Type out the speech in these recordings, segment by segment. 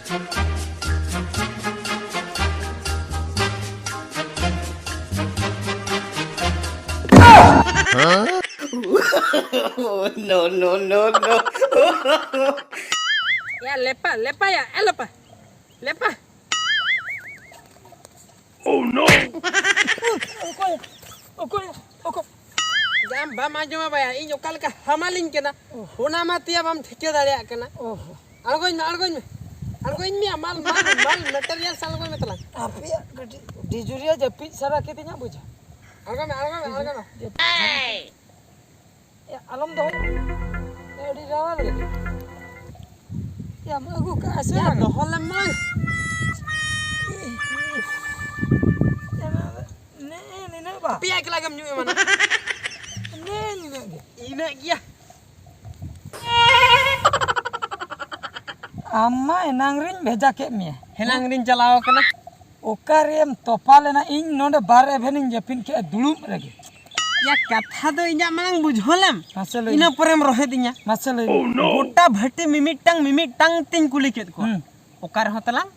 No, no, no, no. Ya lepa ya, lepa. Oh no. Okey. Jam bam ajuma baya ᱤᱧ ᱚᱠᱟ ᱞᱮᱠᱟ ᱦᱟᱢᱟᱞᱤᱧ ᱠᱟᱱᱟ ᱚᱱᱟ ᱢᱟ ᱛᱤᱭᱟ ᱵᱟᱢ ᱴᱷᱤᱠᱟᱹ ᱫᱟᱲᱮᱭᱟᱜ ᱠᱟᱱᱟ ᱟᱬᱜᱚᱧ ᱢᱮ ᱢᱟल ᱢᱮᱴᱮᱨᱤᱭᱟᱞ ᱟᱬᱜᱚᱧ ᱢᱮ ᱛᱟᱞᱟᱝ ᱟᱯᱮᱭᱟᱜ ᱰᱤᱡᱩᱨᱤᱭᱟ ᱡᱟᱹᱯᱤᱫ ᱥᱟᱨᱟ ᱠᱤᱫᱤᱧᱟ ᱵᱩᱡᱷᱟᱹ ᱟᱬᱜᱚ ᱢᱮ ᱟᱞᱚᱢ ᱫᱚᱦᱚ ᱟᱹᱰᱤ ᱨᱟᱣᱟᱞ ᱜᱮ ᱟᱢ ᱟᱹᱜᱩ ᱠᱟᱜᱼᱟ ᱥᱮ ᱵᱟᱝ ᱫᱚᱦᱚ ᱞᱮᱢ ᱢᱟᱲᱟᱝ ᱱᱤᱱᱟᱹᱜ ᱵᱟ ᱯᱮᱭᱟ ᱮᱠᱞᱟ ᱜᱮᱢ ᱧᱩ ᱮᱢᱟᱱᱟ ᱱᱤᱱᱟᱹᱜ ᱜᱮ ᱤᱱᱟᱹᱜ ᱜᱮᱭᱟ ᱟᱢ ᱢᱟ ᱮᱱᱟᱝ ᱨᱤᱧ ᱵᱷᱮᱡᱟ ᱠᱮᱫ ᱢᱮᱭᱟ ᱦᱮᱱᱟᱝ ᱨᱤᱧ ᱪᱟᱞᱟᱣ ᱠᱟᱱᱟ ᱚᱠᱟᱨᱮᱢ ᱛᱚᱯᱟ ᱞᱮᱱᱟ ᱤᱧ ᱱᱚᱰᱮ ᱵᱟᱨ ᱮᱵᱷᱮᱱᱤᱧ ᱡᱟᱹᱯᱤᱫ ᱠᱮᱜᱼᱟ ᱫᱩᱲᱩᱵ ᱨᱮᱜᱮ ᱭᱟ ᱠᱟᱛᱷᱟ ᱫᱚ ᱤᱧᱟᱹᱜ ᱢᱟᱲᱟᱝ ᱵᱩᱡᱷᱟᱹᱣ ᱞᱮᱢ ᱢᱟᱥᱮ ᱞᱟᱹᱭ ᱤᱱᱟᱹ ᱯᱚᱨᱮᱢ ᱨᱚᱦᱮᱫᱤᱧᱟ ᱢᱟᱥᱮ ᱞᱟᱹᱭ ᱜᱚᱴᱟ ᱵᱷᱟᱹᱴᱤ ᱢᱤᱢᱤᱫᱴᱟᱝ ᱛᱤᱧ ᱠᱩᱞᱤ ᱠᱮᱫ ᱠᱚᱣᱟ ᱚᱠᱟ ᱨᱮᱦᱚᱸ ᱛᱟᱞᱟᱝ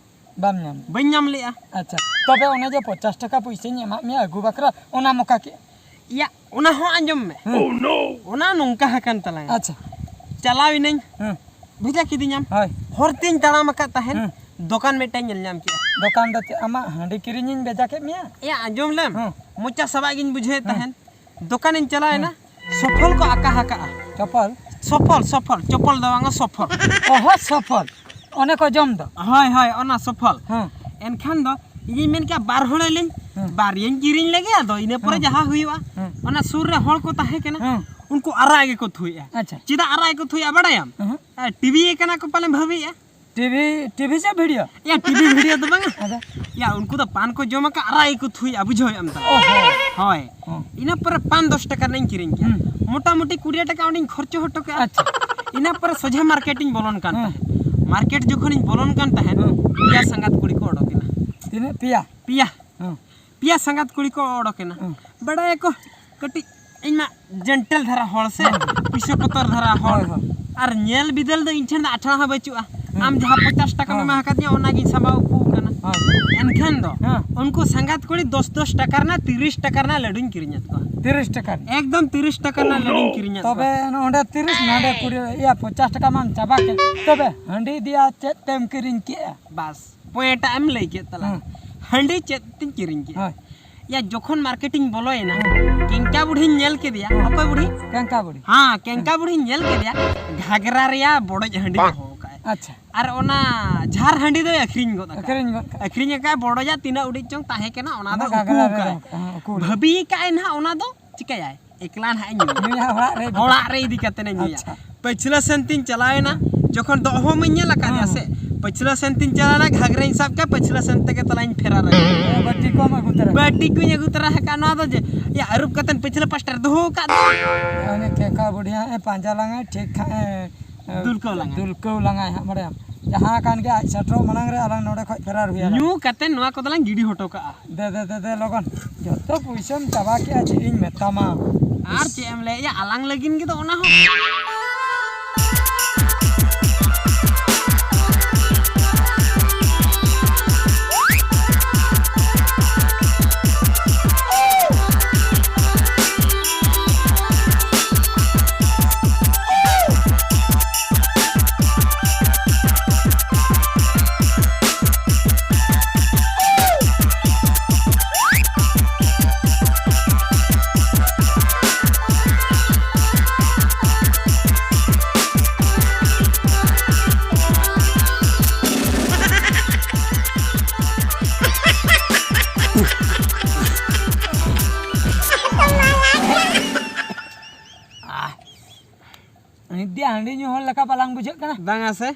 ᱵᱟᱢ ᱧᱟᱢ ᱵᱟᱹᱧ ᱧᱟᱢ ᱞᱮᱜᱼᱟ ᱟᱪᱪᱷᱟ ᱛᱚᱵᱮ ᱚᱱᱮ ᱡᱮ 50 টাকা পয়সাᱧ ᱮᱢᱟᱜ ᱢᱮᱭᱟ ᱟᱹᱜᱩ ᱵᱟᱠᱷᱨᱟ ᱚᱱᱟ ᱢᱚᱠᱟ ᱠᱮ ᱭᱟ ᱚᱱᱟ ᱦᱚᱸ ᱟᱸᱡᱚᱢ ᱢᱮ ᱚᱱᱟ ᱱᱚᱝᱠᱟ ᱦᱟᱠᱟᱱ ᱛᱟᱞᱟᱝ ᱟᱪᱪᱷᱟ ᱪᱟᱞᱟᱣ ᱤᱱᱟᱹᱧ ᱵᱷᱮᱡᱟ ᱠᱤᱫᱤᱧᱟᱢ ᱦᱳᱭ ᱦᱚᱨᱛᱤᱧ ᱛᱟᱲᱟᱢ ᱟᱠᱟᱫ ᱛᱟᱦᱮᱱ ᱫᱚᱠᱟन ᱢᱤᱫᱴᱟᱝ ᱧᱮᱞ ᱧᱟᱢ ᱠᱮᱜᱼᱟ দোকান ᱫᱚ ᱟᱢᱟᱜ ᱦᱟᱺᱰᱤ ᱠᱤᱨᱤᱧᱤᱧ ᱵᱷᱮᱡᱟ ᱠᱮᱫ ᱢᱮᱭᱟ ᱭᱟ ᱟᱸᱡᱚᱢ ᱞᱮᱢ ᱢᱚᱪᱟ ᱥᱟᱵᱟᱜ ᱜᱤᱧ ᱵᱩᱡᱷᱟᱹᱣᱮᱫ ᱛᱟᱦᱮᱱ ᱫᱚᱠᱟᱱᱤᱧ ᱪᱟᱞᱟᱣᱮᱱᱟ সফল को আঁকা হাঁকা চপল সফল চপল ᱫᱚ ᱵᱟᱝ সফল ওহো সফল অনেক জম দো হয় অনা সফল হ্যাঁ এনখান ᱫᱚ ᱤᱧᱤᱧ ᱢᱮᱱ ᱠᱮᱜᱼᱟ ᱵᱟᱨ ᱦᱚᱲ ᱟᱹᱞᱤᱧ ᱵᱟᱨᱭᱟᱧ ᱠᱤᱨᱤᱧ ᱞᱮᱜᱮ ᱟᱫᱚ ᱤᱱᱟᱹ ᱯᱚᱨᱮ ᱡᱟᱦᱟᱸ ᱦᱩᱭᱩᱜᱼᱟ ᱚᱱᱟ ᱥᱩᱨ ᱨᱮ ᱦᱚᱲ ᱠᱚ ᱛᱟᱦᱮᱸ ᱠᱟᱱᱟ उनको आराग को थुइया अच्छा चिदा आराग को थुइया बड़ायम टीवी कना को पाले भाबिया टीवी से वीडियो या टीवी वीडियो तो बांगा अच्छा या उनको तो पान को जमा का आराग को थुइया बुझो हम ता होय इना पर 5-10 टका नहीं किरिन के मोटा मोटी 20 टका उनी खर्च हटो के अच्छा इना पर सोझा मार्केटिंग बोलन कान मार्केट जखन बोलन कान तहन पिया संगात कुड़ी को ओडकिना तिने पिया संगात कुड़ी को ओडकिना बड़ा को कटी इनमा जेंटल धरा हड़ से पिसो कतर धरा हड़ और नेल बिदल दो इनठन 18 बचुआ आम जहां 50 टका में माका दिया ओना गी सबाव को कना एनखन दो उनको संगात कोड़ी 10 टका ना 30 टका ना लडुन किरिഞ്ഞत को 30 टका एकदम 30 टका ना लडुन किरिഞ്ഞत तबे ओंडे 30 नाडे कुड़ी या 50 टका माम चाबा के तबे हंडी दिया चेत तेम किरिñ के बस पॉइंट एम लई के तला हंडी चेत तिन किरिñ के या जोखन मार्केटिंग बोलोयना केंका बुढ़ी नेल के दिया अकोय बुढ़ी हां केंका बुढ़ी नेल के दिया घागरा रिया बड़ो हंडी हो काय अच्छा और ओना झार हंडी दो अखरिñ का बड़ो जा तीना उडी चोंग ताहे केना ओना दो भाबी काय ना ओना दो चिकाय एकला ना होड़ा रे इदी कते ने निया पछला सेंतिन चलायना जोखन दो हो में नेल का से पछला सेंतिन चलाना घागरा हिसाब का पछला सेंते के तलाइन फेरा रे बाटी को अगु तरह का ना दो जे या अरुप कतन पछला पास्टर दो का अने केका बढ़िया ए पांजा लांगा ठीक खा दुलको लांगा है बड़े जहां कान के सटरो मनंग रे अलंग नोडे खय फेरार हुया न्यू कतन नवा को तलांग गिडी हटो का दे लगन जतो पुइसम चाबा के आज इन मेतामा आर चे एम ले या अलंग लगिन के तो ओना हो निद्या हंडी न्यू हल लका बालांग बुझे कना बांगा से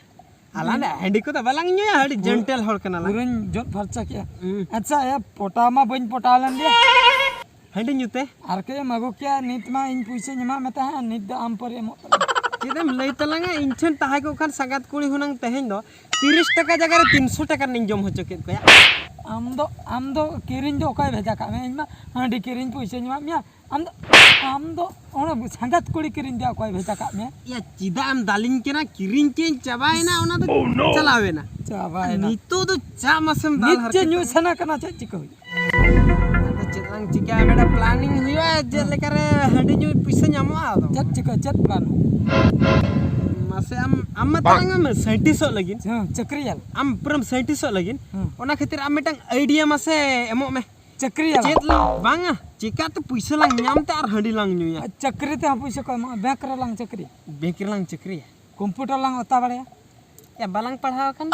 आलाने हंडी को तो बालांग न्यू हंडी जेंटल हल कना ला पुरन जोत फरचा के अच्छा या पोटामा बन पोटालन दे हंडी न्यूते आर के मगो के नित मा इन पुइसे नमा मता है निद आम पर एमो चिदम लई तलांगा इनछन ताहे को खान संगात कुड़ी हुनंग तहेन दो 30 टका जगह रे 300 टका निं जम होचो केत कोया आम दो किरिन दो काय भेजा का में इनमा हंडी किरिन पुइसे नमा मिया आम दो ओना संगात कुड़ी किरिन दिया काय भेजा का में या चिदा आम दालिन केना किरिन के चबायना ओना तो चलावेना चाबायना नितो तो चा मसम दाल नीचे न्यू सना कना चे चिको चेतलांग चिका बेटा प्लानिंग हुआ जे लेकर हंडी न्यू पैसा ᱧᱟᱢᱚᱜᱼᱟ ᱟᱫᱚ चट चिको चट प्लान मासे am तांग am साइंटिस्ट लगिन चक्रियल am परम साइंटिस्ट लगिन ओना खातिर am मिटang आइडिया मासे एमो में चक्रियल चेत बांगा चिका तो पैसा लांग ᱧᱟᱢते आर हंडी लांग ᱧᱩᱭᱟ चक्री ते पैसा को बैंक रे लांग चक्री बेंक लांग चक्री कंप्यूटर लांग ओता बड़े या बालांग पढ़ाव kan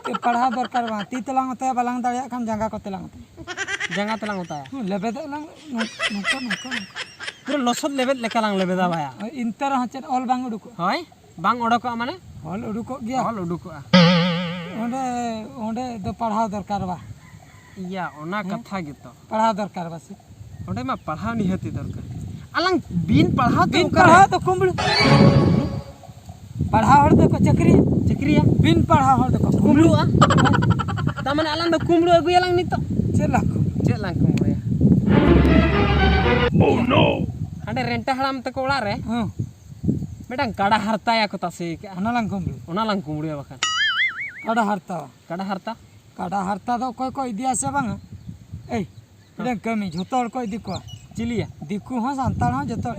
के पढ़ा दरकार बा ती ते लांग ओता बालांग दाड़िया खान जंगा कोते लांग जंगा तलांग होता है लेबे दे लांग नुका नुका पूरा लसत लेबे लेका लांग लेबे दा भाया इंतर हचन ऑल बांग उडुको होय बांग ओडको माने ऑल उडुको गया ऑल उडुको ओंडे ओंडे दो पढ़ा दरकार बा या ओना कथा गितो पढ़ा दरकार बा से ओंडे मा पढ़ाव निहति दरकार अलांग बिन पढ़ाव तो पढ़ा तो कुंबड़ पढ़ा हर तो चक्री चक्रिया बिन पढ़ा हर तो कुमड़ुआ तमने अलांग दो कुमड़ु अगु अलांग नितो चला चेलांग कुमड़ुया ओह नो हांडे रेंटा हड़ाम तक ओड़ा रे हां मेडang काड़ा हरताया को तासे अना लांग कुंबड़ ओना लांग कुमड़ुया बखान काड़ा हरता काड़ा हरता दो कोई कोई दिया से बांग ए इडे कमी झोतोड़ कोई दिको चिलिया दिकु हो संताल हो जतो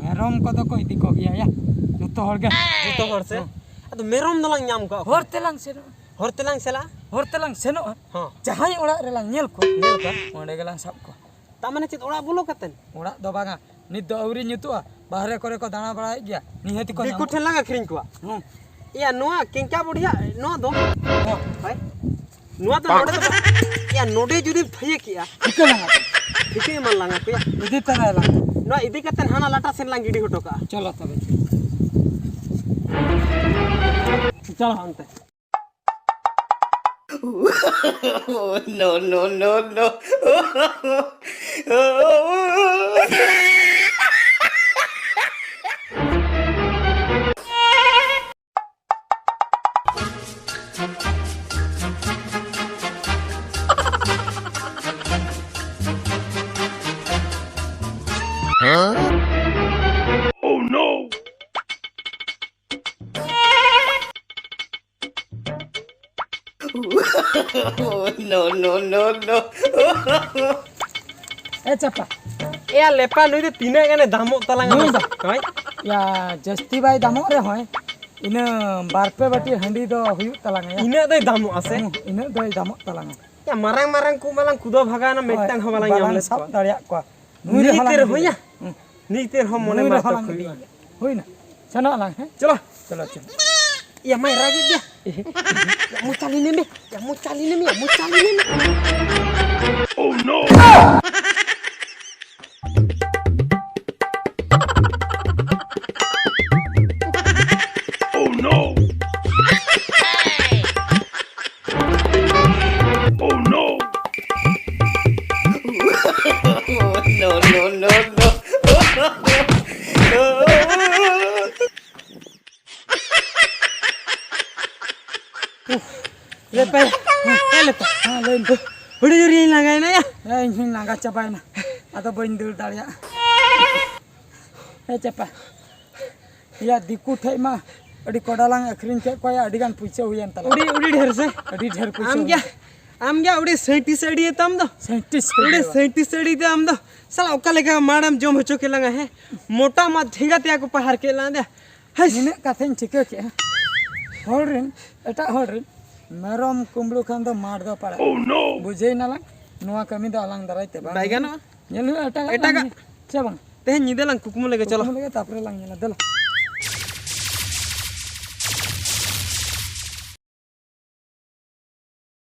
मेरम को तो कोई दिको गया या जतो हर गे जतो हर से अद मेरम दलांग ᱧᱟᱢ को हर तेलांग सेनो हां जहां ओड़ा रे लांग नेल को ओंडे गेलांग सब को तामाने चित ओड़ा बोलो कतन ओड़ा दो बांगा नि दो औरी नितुआ बाहरे करे को दाना बड़ाई गया निहति को दिकु ठेन लांग अखरिन को या नोआ केंका बुढ़िया नो दो भाई नोआ तो नोडे तो या नोडे जुदी थये किया ठिके मन लांगा पे इदी तरह लांग नोआ इदी कतन हाना लाटा सेन लांग गिडी होटो का चलो तबे चलो अंते Oh, no, no, no, no. Oh no! Oh, no, no, no, no. ए चप्पा या लेपा नुई दे तीने गने दामो तलांग होय या जस्ती बाई दामो रे होय इन बारपे बाटी हंडी दो हुयु तलांग या इने दे दामो आसे इन दो दामो तलांग या मारांग मारांग को मालांग कुदो भगाना मेटतांग हमालांग यामले सब दाड़िया को नीतेर होया नीतेर हम मने मा तो खुली होय ना चलो लांग है चलो चलो चलो या मैं रागी dia ya mucali neme ya mucali neme oh no oh no oh no no no no no Lepa Lepa हां लेन बड़ी जोरी लगाय ना या इन लगा चपाय ना आतो बइन दूर दाड़िया ए चपा या दिकु ठै मा अडी कोडालांग अखरिन के कोया अडी गान पुइसे हुयन तला उड़ी ढेर से अडी ढेर पुइसे आम क्या उड़ी 37 अड़ी तम दो 37 अड़ी तम दो साला ओका लेका मैडम जोम हचो के लगा है मोटा मा ठेंगा त्या को पहाड़ के लांदे है निने काथेन चिके के होरिन एटा होरिन मेरम कुंबलु खान दो मार दो पाड़ा oh no बुझे नाला नोआ कमी दो अलांग दराइते बा बाइगानो नेल एटा एटा का चबंग ते निदे लंग कुकुम लेके चलो लगे तापरे लांग नेला दला